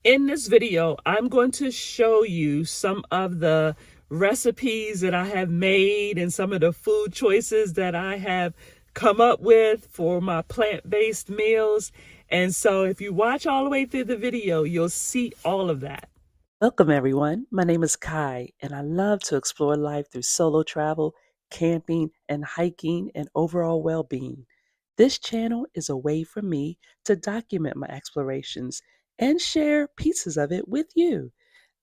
In this video, I'm going to show you some of the recipes that I have made and some of the food choices that I have come up with for my plant-based meals. And so if you watch all the way through the video, you'll see all of that. Welcome everyone. My name is Kai and I love to explore life through solo travel, camping, and hiking and overall well-being. This channel is a way for me to document my explorations and share pieces of it with you.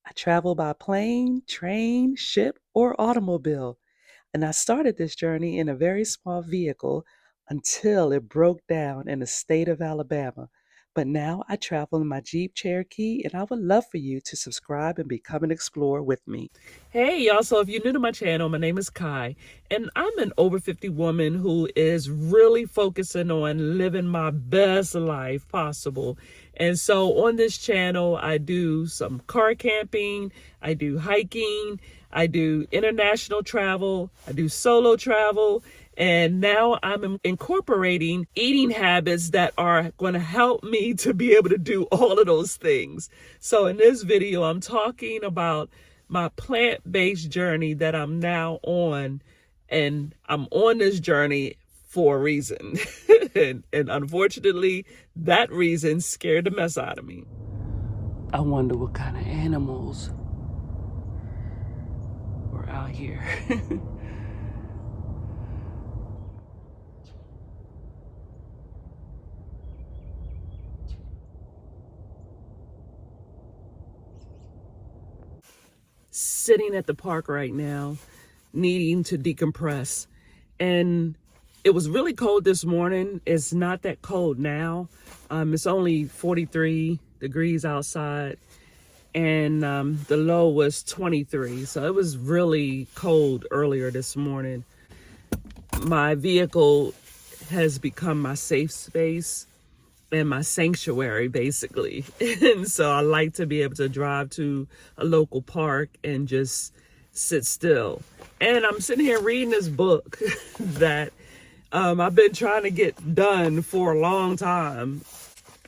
I travel by plane, train, ship, or automobile, and I started this journey in a very small vehicle until it broke down in the state of Alabama. But now I travel in my Jeep Cherokee, and I would love for you to subscribe and become an explorer with me. Hey, y'all. So if you're new to my channel, my name is Kai, and I'm an over 50 woman who is really focusing on living my best life possible. And so on this channel, I do some car camping, I do hiking, I do international travel, I do solo travel, and now I'm incorporating eating habits that are going to help me to be able to do all of those things. So in this video, I'm talking about my plant-based journey that I'm now on, and I'm on this journey for a reason. and unfortunately, that reason scared the mess out of me. I wonder what kind of animals were out here. Sitting at the park right now, needing to decompress. And it was really cold this morning. It's not that cold now. It's only 43 degrees outside, and the low was 23. So it was really cold earlier this morning. My vehicle has become my safe space and my sanctuary, basically. And so I like to be able to drive to a local park and just sit still. And I'm sitting here reading this book that I've been trying to get done for a long time.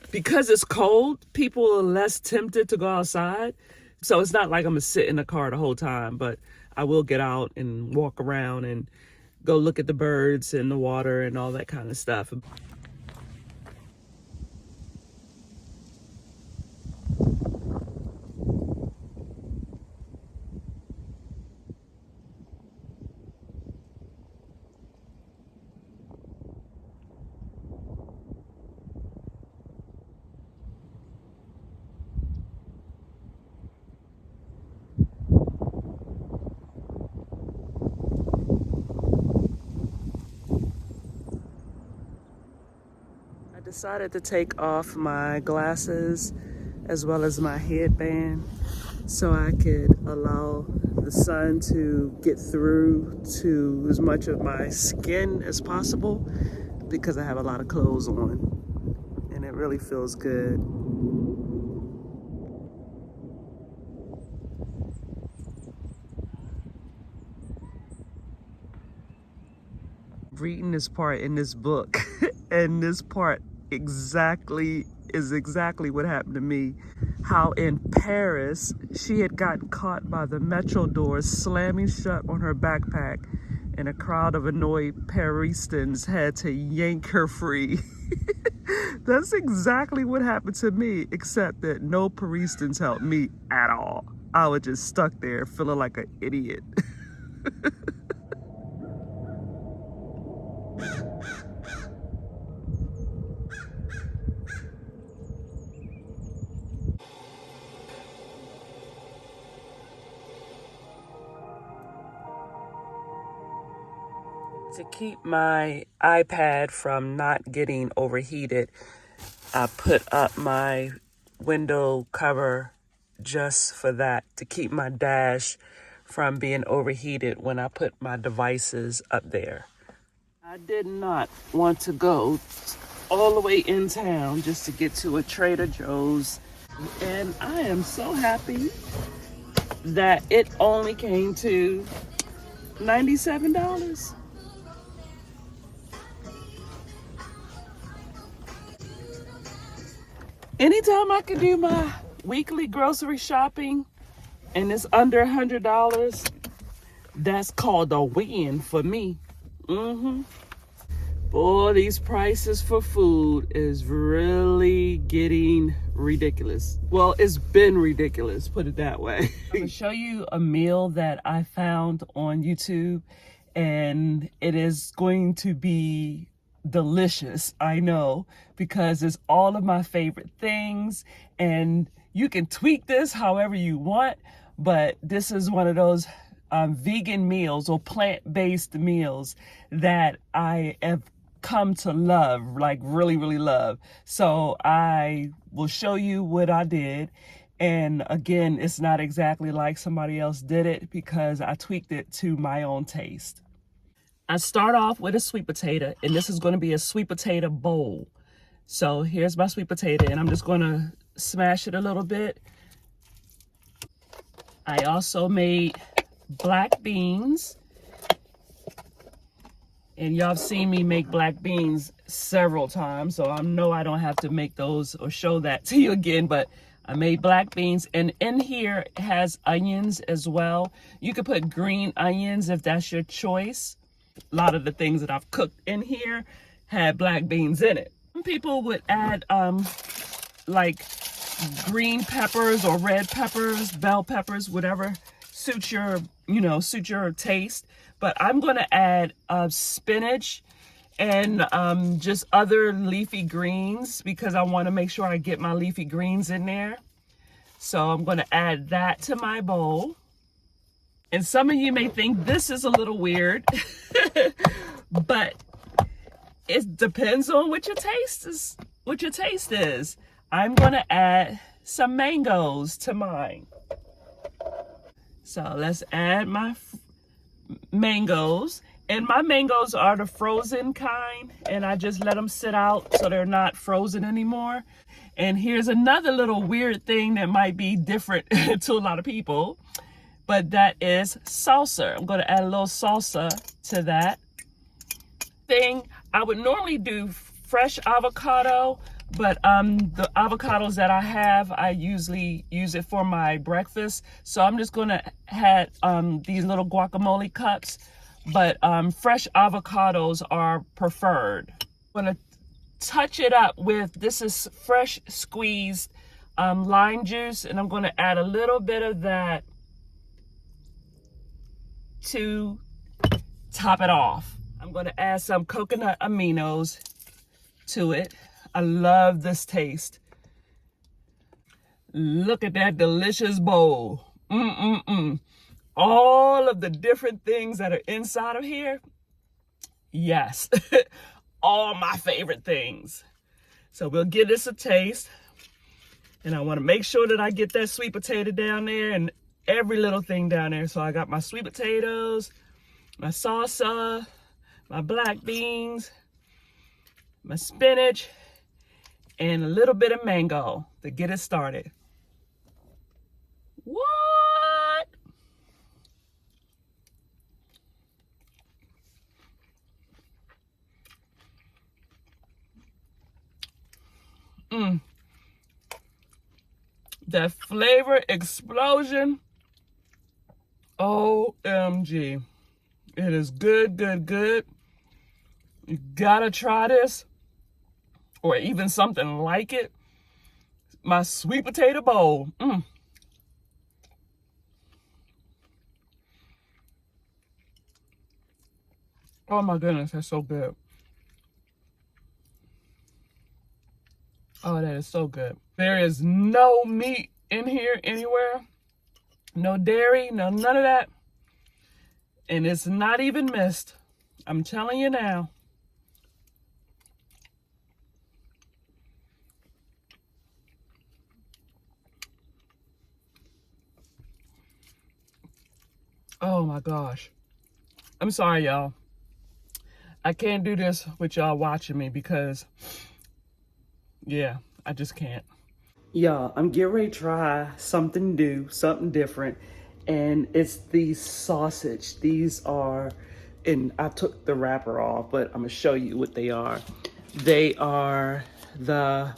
Because it's cold, people are less tempted to go outside. So it's not like I'm gonna sit in the car the whole time, but I will get out and walk around and go look at the birds and the water and all that kind of stuff. I decided to take off my glasses as well as my headband so I could allow the sun to get through to as much of my skin as possible, because I have a lot of clothes on and it really feels good. Reading this part in this book and this part is exactly what happened to me. How in Paris she had gotten caught by the metro doors slamming shut on her backpack, and a crowd of annoyed Parisians had to yank her free. That's exactly what happened to me, except that no Parisians helped me at all. I was just stuck there feeling like an idiot. To keep my iPad from not getting overheated, I put up my window cover just for that, to keep my dash from being overheated when I put my devices up there. I did not want to go all the way in town just to get to a Trader Joe's, and I am so happy that it only came to $97. Anytime I can do my weekly grocery shopping and it's under $100, that's called a win for me. Boy, these prices for food is really getting ridiculous. Well, it's been ridiculous, put it that way. I'm gonna show you a meal that I found on YouTube, and it is going to be delicious, I know, because it's all of my favorite things, and you can tweak this however you want, but this is one of those vegan meals or plant-based meals that I have come to love, like really, really love. So I will show you what I did. And again, it's not exactly like somebody else did it because I tweaked it to my own taste. I start off with a sweet potato, and this is going to be a sweet potato bowl. So here's my sweet potato, and I'm just going to smash it a little bit. I also made black beans, and y'all have seen me make black beans several times, so I know I don't have to make those or show that to you again, but I made black beans, and in here it has onions as well. You could put green onions if that's your choice. A lot of the things that I've cooked in here had black beans in it. Some people would add like green peppers or red peppers, bell peppers, whatever suits your, suit your taste. But I'm going to add spinach and just other leafy greens because I want to make sure I get my leafy greens in there. So I'm going to add that to my bowl. And some of you may think this is a little weird, but it depends on what your taste is. I'm going to add some mangoes to mine. So let's add my mangoes, and my mangoes are the frozen kind, and I just let them sit out so they're not frozen anymore. And here's another little weird thing that might be different to a lot of people, but that is salsa. I'm going to add a little salsa to that thing. I would normally do fresh avocado, but the avocados that I have, I usually use it for my breakfast. So I'm just going to add these little guacamole cups, but fresh avocados are preferred. I'm going to touch it up with, this is fresh squeezed lime juice, and I'm going to add a little bit of that to top it off. I'm going to add some coconut aminos to it. I love this taste. Look at that delicious bowl. All of the different things that are inside of here. Yes, all my favorite things. So we'll give this a taste. And I want to make sure that I get that sweet potato down there and every little thing down there. So I got my sweet potatoes, my salsa, my black beans, my spinach, and a little bit of mango to get it started. What? That flavor explosion. OMG. It is good, good, good. You gotta try this, or even something like it. My sweet potato bowl. Oh my goodness, that's so good. Oh, that is so good. There is no meat in here anywhere. No dairy, none of that. And it's not even missed. I'm telling you now. Oh my gosh. I'm sorry, y'all. I can't do this with y'all watching me because, yeah, I just can't. Y'all, I'm getting ready to try something new, something different. And it's these sausage. These are, and I took the wrapper off, but I'm gonna show you what they are. They are the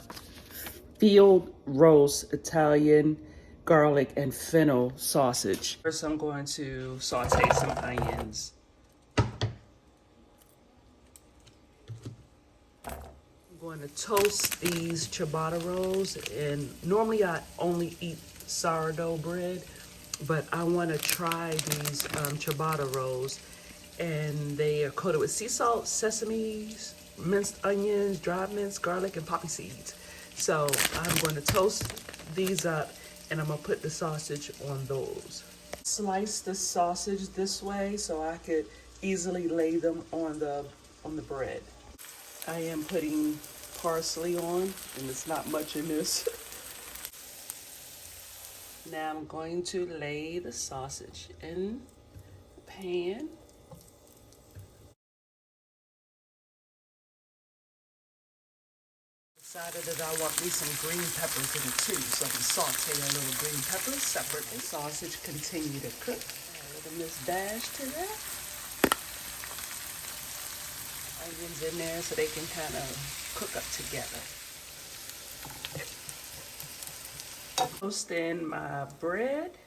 field roast Italian garlic and fennel sausage. First, I'm going to saute some onions. I'm going to toast these ciabatta rolls, and normally I only eat sourdough bread, but I want to try these ciabatta rolls, and they are coated with sea salt, sesame, minced onions, dried minced garlic, and poppy seeds. So I'm going to toast these up, and I'm gonna put the sausage on those. Slice the sausage this way so I could easily lay them on the bread. I am putting parsley on, and it's not much in this. Now I'm going to lay the sausage in the pan. Decided that I want me some green peppers in it too, so I'm saute a little green peppers separately. Sausage continue to cook. Add a little Miss Dash to that. Onions in there so they can kind of cook up together. Toast in my bread.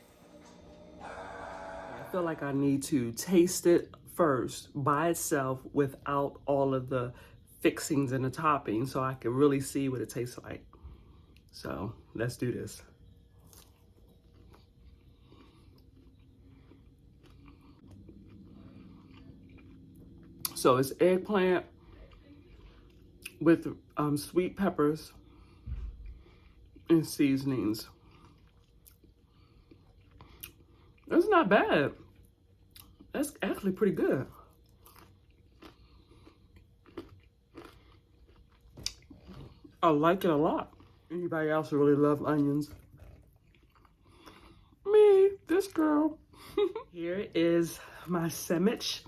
I feel like I need to taste it first by itself without all of the fixings and the toppings so I can really see what it tastes like. So let's do this. So it's eggplant with sweet peppers and seasonings. That's not bad. That's actually pretty good. I like it a lot. Anybody else really love onions? Me, this girl. Here is my sandwich,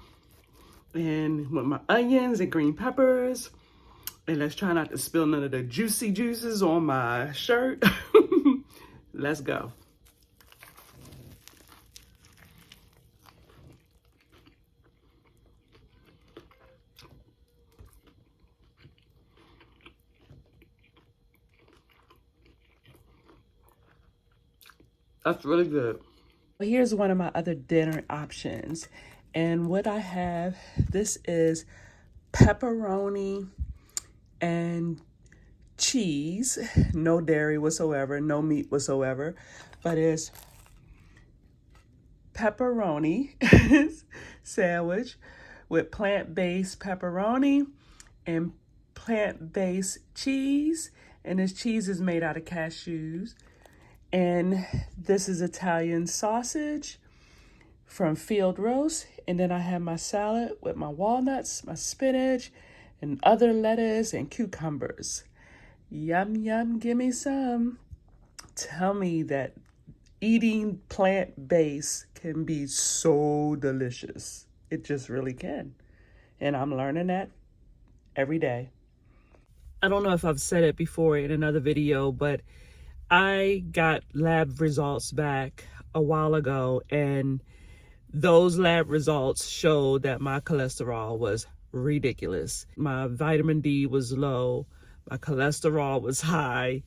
and with my onions and green peppers. And let's try not to spill none of the juicy juices on my shirt. Let's go. That's really good. Here's one of my other dinner options. And what I have, this is pepperoni and cheese. No dairy whatsoever, no meat whatsoever. But it's pepperoni sandwich with plant-based pepperoni and plant-based cheese. And this cheese is made out of cashews. And this is Italian sausage from field roast. And then I have my salad with my walnuts, my spinach, and other lettuce and cucumbers. Yum, yum, give me some. Tell me that eating plant-based can be so delicious. It just really can. And I'm learning that every day. I don't know if I've said it before in another video, but I got lab results back a while ago, and those lab results showed that my cholesterol was ridiculous. My vitamin D was low, my cholesterol was high.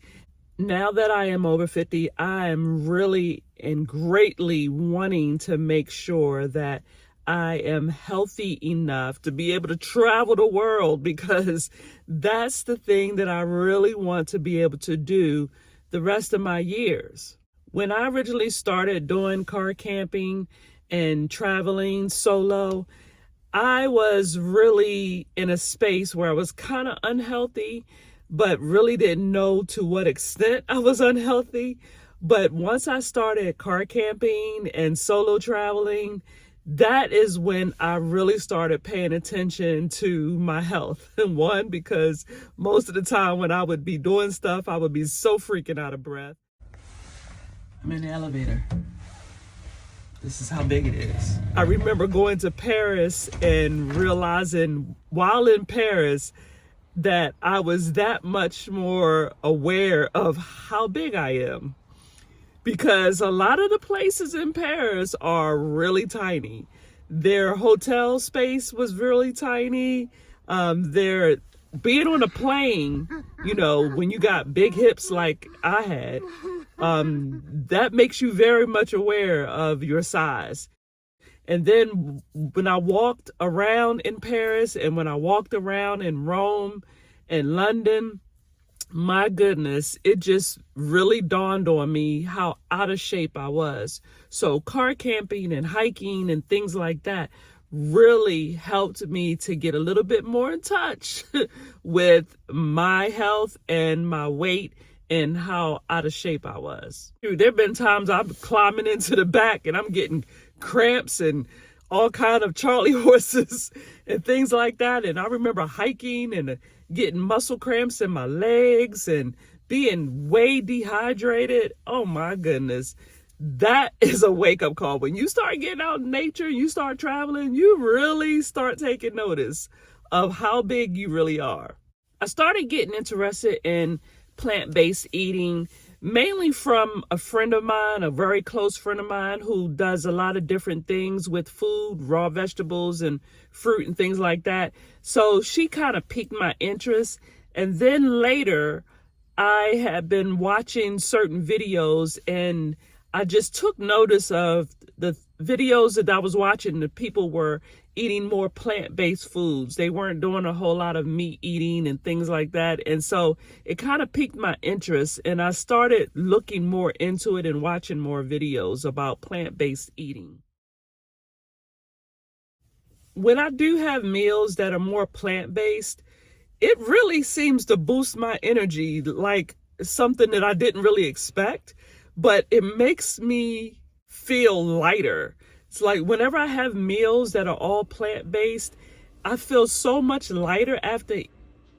Now that I am over 50, I am really and greatly wanting to make sure that I am healthy enough to be able to travel the world, because that's the thing that I really want to be able to do the rest of my years. When I originally started doing car camping and traveling solo, I was really in a space where I was kind of unhealthy, but really didn't know to what extent I was unhealthy. But once I started car camping and solo traveling, that is when I really started paying attention to my health. And one, because most of the time when I would be doing stuff, I would be so freaking out of breath. I'm in the elevator. This is how big it is. I remember going to Paris and realizing while in Paris that I was that much more aware of how big I am. Because a lot of the places in Paris are really tiny. Their hotel space was really tiny. Their being on a plane, you know, when you got big hips like I had, that makes you very much aware of your size. And then when I walked around in Paris and when I walked around in Rome and London, my goodness, it just really dawned on me how out of shape I was. So car camping and hiking and things like that really helped me to get a little bit more in touch with my health and my weight and how out of shape I was. There have been times I'm climbing into the back and I'm getting cramps and all kind of Charlie horses and things like that. And I remember hiking and getting muscle cramps in my legs and being way dehydrated. Oh my goodness. That is a wake-up call. When you start getting out in nature, you start traveling, you really start taking notice of how big you really are. I started getting interested in plant-based eating, mainly from a friend of mine, a very close friend of mine who does a lot of different things with food, raw vegetables and fruit and things like that. So she kind of piqued my interest. And then later, I had been watching certain videos and I just took notice of the videos that I was watching. The people were eating more plant-based foods. They weren't doing a whole lot of meat eating and things like that. And so it kind of piqued my interest and I started looking more into it and watching more videos about plant-based eating. When I do have meals that are more plant-based, it really seems to boost my energy, like something that I didn't really expect. But it makes me feel lighter. It's like whenever I have meals that are all plant-based, I feel so much lighter after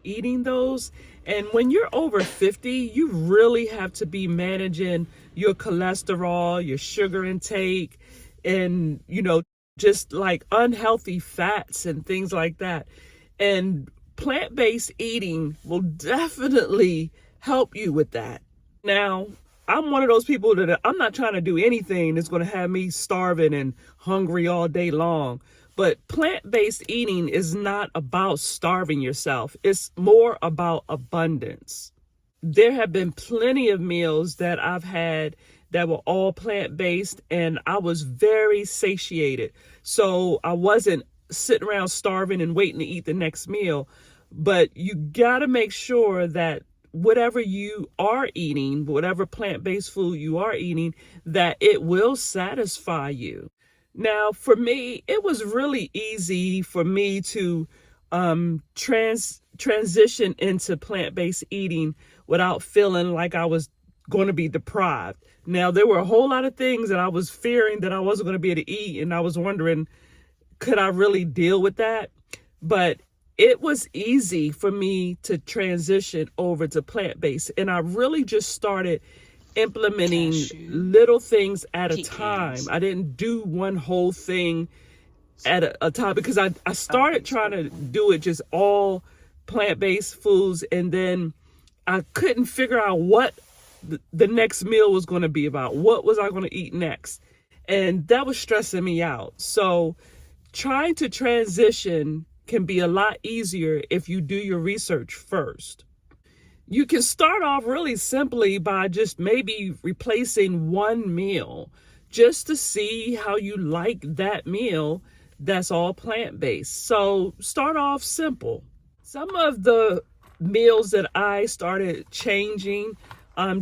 eating those. And when you're over 50, you really have to be managing your cholesterol, your sugar intake, and, you know, just like unhealthy fats and things like that. And plant-based eating will definitely help you with that. Now, I'm one of those people that I'm not trying to do anything that's going to have me starving and hungry all day long. But plant-based eating is not about starving yourself. It's more about abundance. There have been plenty of meals that I've had that were all plant-based and I was very satiated. So I wasn't sitting around starving and waiting to eat the next meal. But you got to make sure that whatever you are eating, whatever plant-based food you are eating, that it will satisfy you. Now, for me, it was really easy for me to transition into plant-based eating without feeling like I was going to be deprived. Now, there were a whole lot of things that I was fearing that I wasn't going to be able to eat, and I was wondering, could I really deal with that? But it was easy for me to transition over to plant-based. And I really just started implementing little things at a time. I didn't do one whole thing at a time because I started trying to do it just all plant-based foods. And then I couldn't figure out what the next meal was going to be about. What was I going to eat next? And that was stressing me out. So trying to transition can be a lot easier if you do your research first. You can start off really simply by just maybe replacing one meal just to see how you like that meal that's all plant-based. So start off simple. Some of the meals that I started changing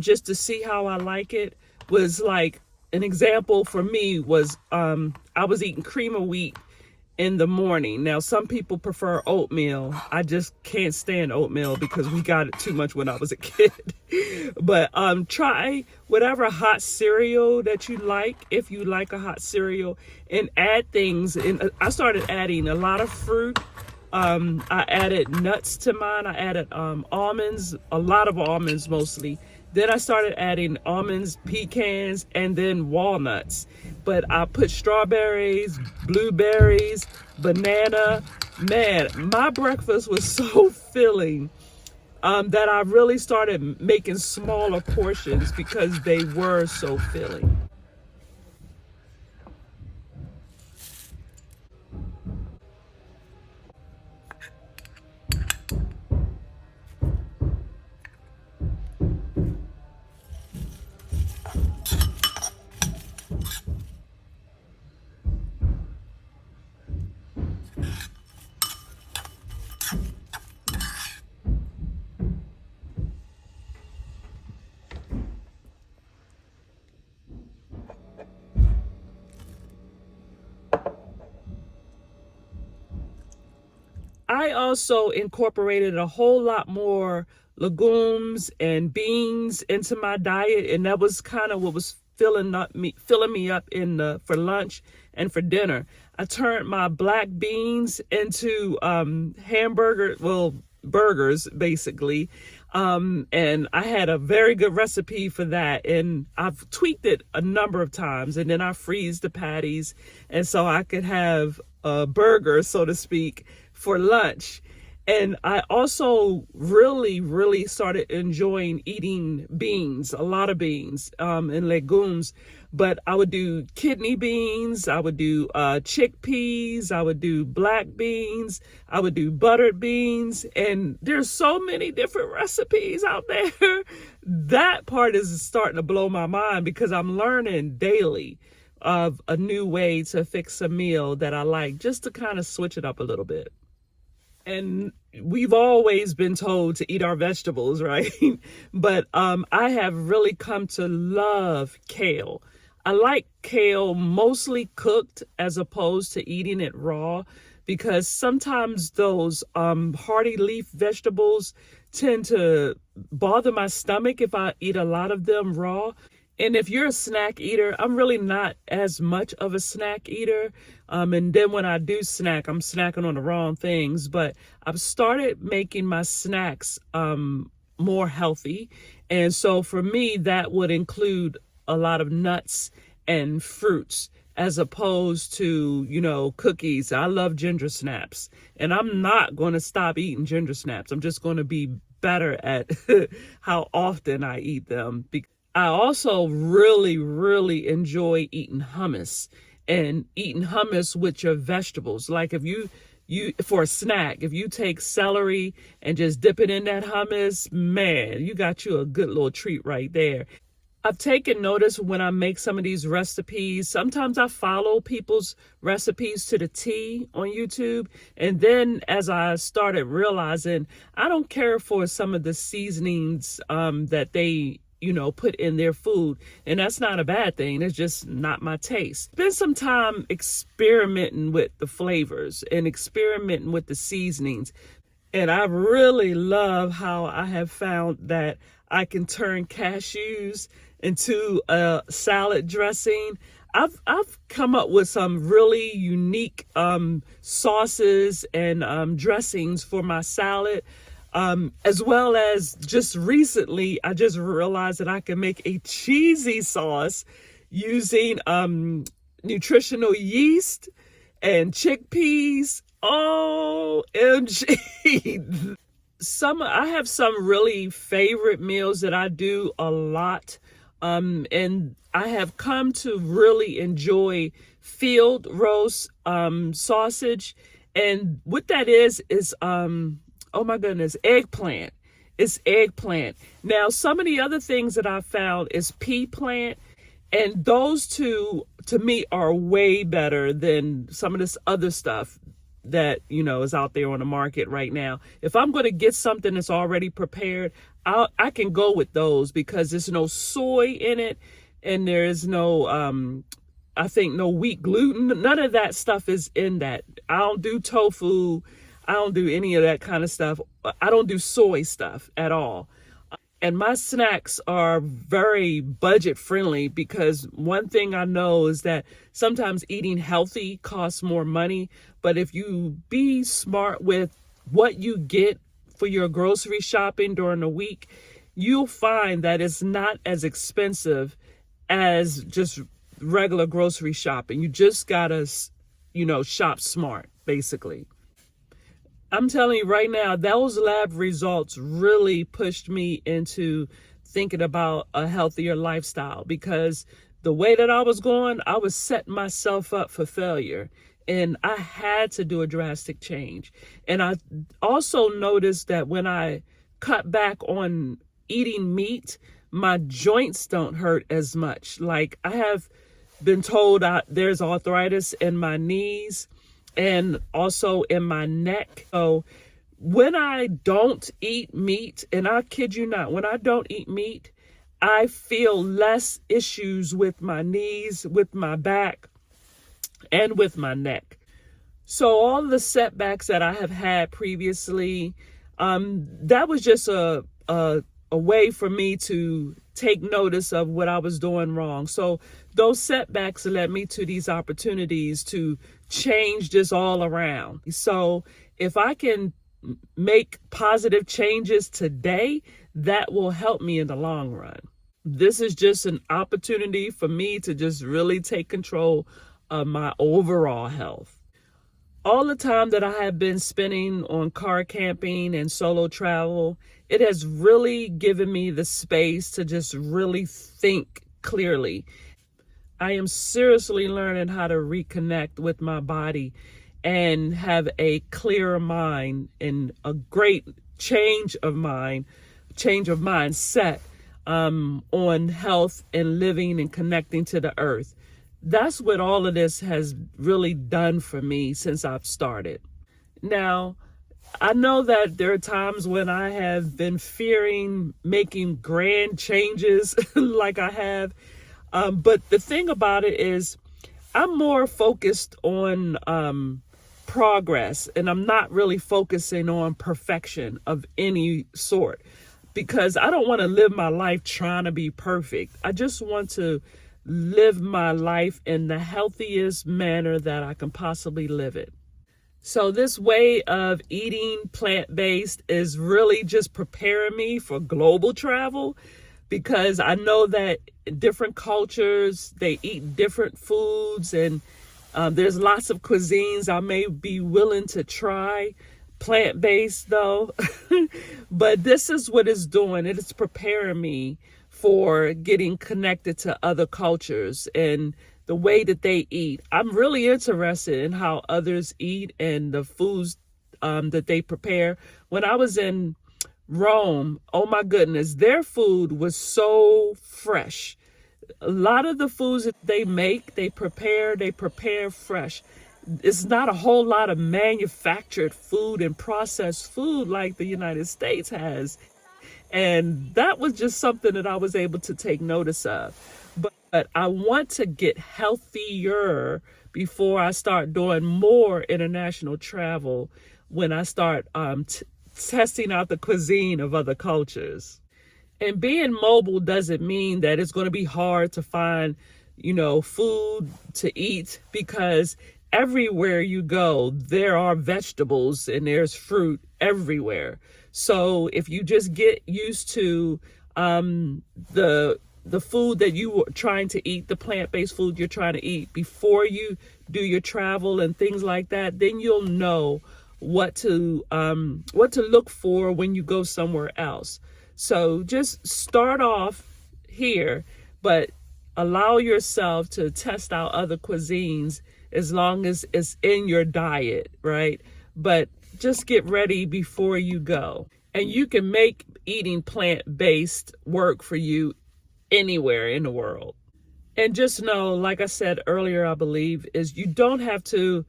just to see how I like it was like, an example for me was I was eating cream of wheat in the morning. Now, some people prefer oatmeal. I just can't stand oatmeal because we got it too much when I was a kid. But try whatever hot cereal that you like, if you like a hot cereal, and add things. And I started adding a lot of fruit. I added nuts to mine. I added almonds, a lot of almonds mostly. Then I started adding almonds, pecans, and then walnuts. But I put strawberries, blueberries, banana. Man, my breakfast was so filling that I really started making smaller portions because they were so filling. I also incorporated a whole lot more legumes and beans into my diet, and that was kind of what was filling me up for lunch and for dinner. I turned my black beans into burgers basically. And I had a very good recipe for that, and I've tweaked it a number of times, and then I freeze the patties, and so I could have a burger, so to speak, for lunch. And I also really started enjoying eating beans, a lot of beans, and legumes. But I would do kidney beans, I would do chickpeas, I would do black beans, I would do buttered beans, and there's so many different recipes out there. That part is starting to blow my mind because I'm learning daily of a new way to fix a meal that I like, just to kind of switch it up a little bit. And we've always been told to eat our vegetables, right? But I have really come to love kale. I like kale mostly cooked as opposed to eating it raw, because sometimes those hearty leaf vegetables tend to bother my stomach if I eat a lot of them raw. And if you're a snack eater, I'm really not as much of a snack eater. And then when I do snack, I'm snacking on the wrong things. But I've started making my snacks more healthy. And so for me, that would include a lot of nuts and fruits as opposed to, cookies. I love ginger snaps, and I'm not going to stop eating ginger snaps. I'm just going to be better at how often I eat them. I also really enjoy eating hummus, and eating hummus with your vegetables. Like if you for a snack, if you take celery and just dip it in that hummus, man, you got you a good little treat right there. I've taken notice when I make some of these recipes, sometimes I follow people's recipes to the T on YouTube. And then as I started realizing, I don't care for some of the seasonings that they put in their food. And that's not a bad thing. It's just not my taste. Spend some time experimenting with the flavors and experimenting with the seasonings. And I really love how I have found that I can turn cashews into a salad dressing. I've come up with some really unique sauces and dressings for my salad. As well as just recently, I just realized that I can make a cheesy sauce using nutritional yeast and chickpeas. OMG. I have some really favorite meals that I do a lot. And I have come to really enjoy field roast sausage. And what that is oh my goodness, eggplant. It's eggplant. Now, some of the other things that I found is pea plant. And those two, to me, are way better than some of this other stuff that, is out there on the market right now. If I'm going to get something that's already prepared, I can go with those because there's no soy in it. And there's no, I think, no wheat gluten. None of that stuff is in that. I don't do tofu. I don't do any of that kind of stuff. I don't do soy stuff at all. And my snacks are very budget friendly because one thing I know is that sometimes eating healthy costs more money. But if you be smart with what you get for your grocery shopping during the week, you'll find that it's not as expensive as just regular grocery shopping. You just gotta, shop smart, basically. I'm telling you right now, those lab results really pushed me into thinking about a healthier lifestyle because the way that I was going, I was setting myself up for failure. And I had to do a drastic change. And I also noticed that when I cut back on eating meat, my joints don't hurt as much. Like I have been told there's arthritis in my knees and also in my neck. So when I don't eat meat, and I kid you not, when I don't eat meat, I feel less issues with my knees, with my back, and with my neck. So all the setbacks that I have had previously, that was just a way for me to take notice of what I was doing wrong. So those setbacks led me to these opportunities to change this all around. So if I can make positive changes today, that will help me in the long run. This is just an opportunity for me to just really take control of my overall health. All the time that I have been spending on car camping and solo travel, it has really given me the space to just really think clearly. I am seriously learning how to reconnect with my body and have a clearer mind and a great change of mindset on health and living and connecting to the earth. That's what all of this has really done for me since I've started. Now, I know that there are times when I have been fearing making grand changes like I have. But the thing about it is I'm more focused on progress, and I'm not really focusing on perfection of any sort, because I don't want to live my life trying to be perfect. I just want to live my life in the healthiest manner that I can possibly live it. So this way of eating plant-based is really just preparing me for global travel, because I know that different cultures, they eat different foods, and there's lots of cuisines I may be willing to try, plant-based though. But this is what it's doing. It is preparing me for getting connected to other cultures and the way that they eat. I'm really interested in how others eat and the foods that they prepare. When I was in Rome, oh my goodness, their food was so fresh. A lot of the foods that they make, they prepare fresh. It's not a whole lot of manufactured food and processed food like the United States has. And that was just something that I was able to take notice of. But I want to get healthier before I start doing more international travel, when I start testing out the cuisine of other cultures. And being mobile doesn't mean that it's going to be hard to find, food to eat, because everywhere you go, there are vegetables and there's fruit everywhere. So if you just get used to the food that you are trying to eat, the plant-based food you're trying to eat before you do your travel and things like that, then you'll know what to look for when you go somewhere else. So just start off here, but allow yourself to test out other cuisines as long as it's in your diet, right? But just get ready before you go. And you can make eating plant-based work for you anywhere in the world. And just know, like I said earlier, I believe, is you don't have to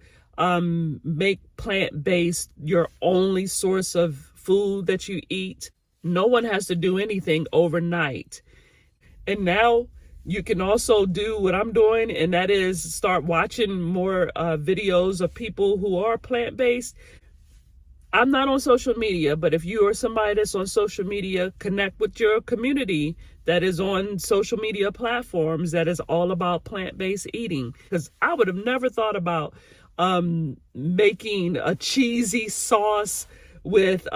make plant-based your only source of food that you eat. No one has to do anything overnight. And now you can also do what I'm doing, and that is start watching more videos of people who are plant-based. I'm not on social media, but if you are somebody that's on social media, connect with your community that is on social media platforms that is all about plant-based eating. Because I would have never thought about making a cheesy sauce with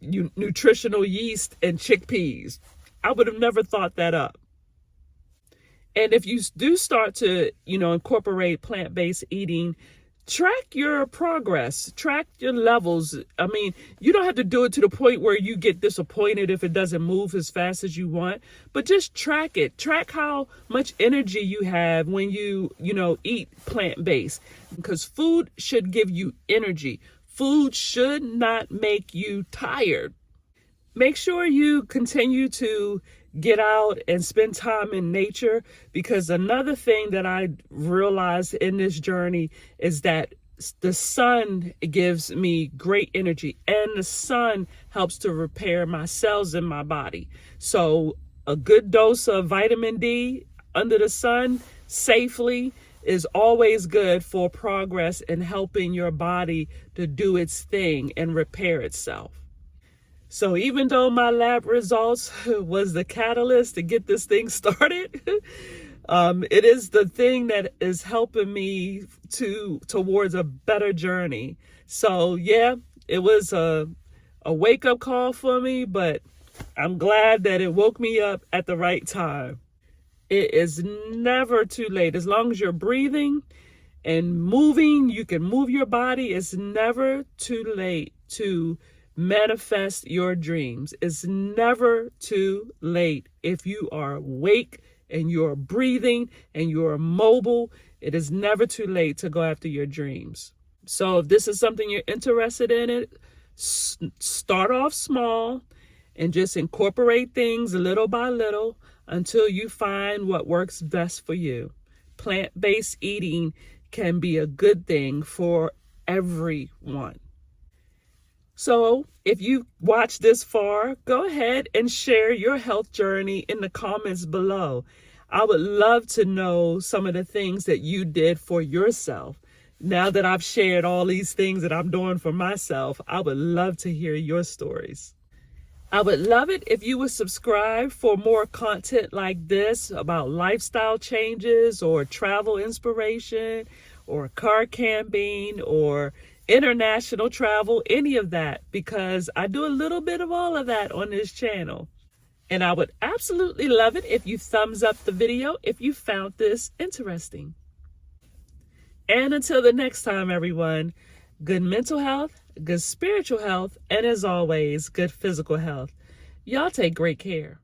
nutritional yeast and chickpeas. I would have never thought that up. And if you do start to, incorporate plant-based eating, track your progress, track your levels. I mean, you don't have to do it to the point where you get disappointed if it doesn't move as fast as you want, but just track it. Track how much energy you have when you eat plant-based, because food should give you energy. Food should not make you tired. Make sure you continue to get out and spend time in nature, because another thing that I realized in this journey is that the sun gives me great energy, and the sun helps to repair my cells in my body. So a good dose of vitamin D under the sun safely is always good for progress and helping your body to do its thing and repair itself. So even though my lab results was the catalyst to get this thing started, it is the thing that is helping me towards a better journey. So yeah, it was a wake-up call for me, but I'm glad that it woke me up at the right time. It is never too late. As long as you're breathing and moving, you can move your body. It's never too late to manifest your dreams. It's never too late. If you are awake and you're breathing and you're mobile, it is never too late to go after your dreams. So if this is something you're interested in, start off small and just incorporate things little by little until you find what works best for you. Plant-based eating can be a good thing for everyone. So if you watched this far, go ahead and share your health journey in the comments below. I would love to know some of the things that you did for yourself. Now that I've shared all these things that I'm doing for myself, I would love to hear your stories. I would love it if you would subscribe for more content like this about lifestyle changes or travel inspiration or car camping or international travel, any of that, because I do a little bit of all of that on this channel. And I would absolutely love it if you thumbs up the video if you found this interesting. And until the next time, everyone, good mental health, good spiritual health, and as always, good physical health. Y'all take great care.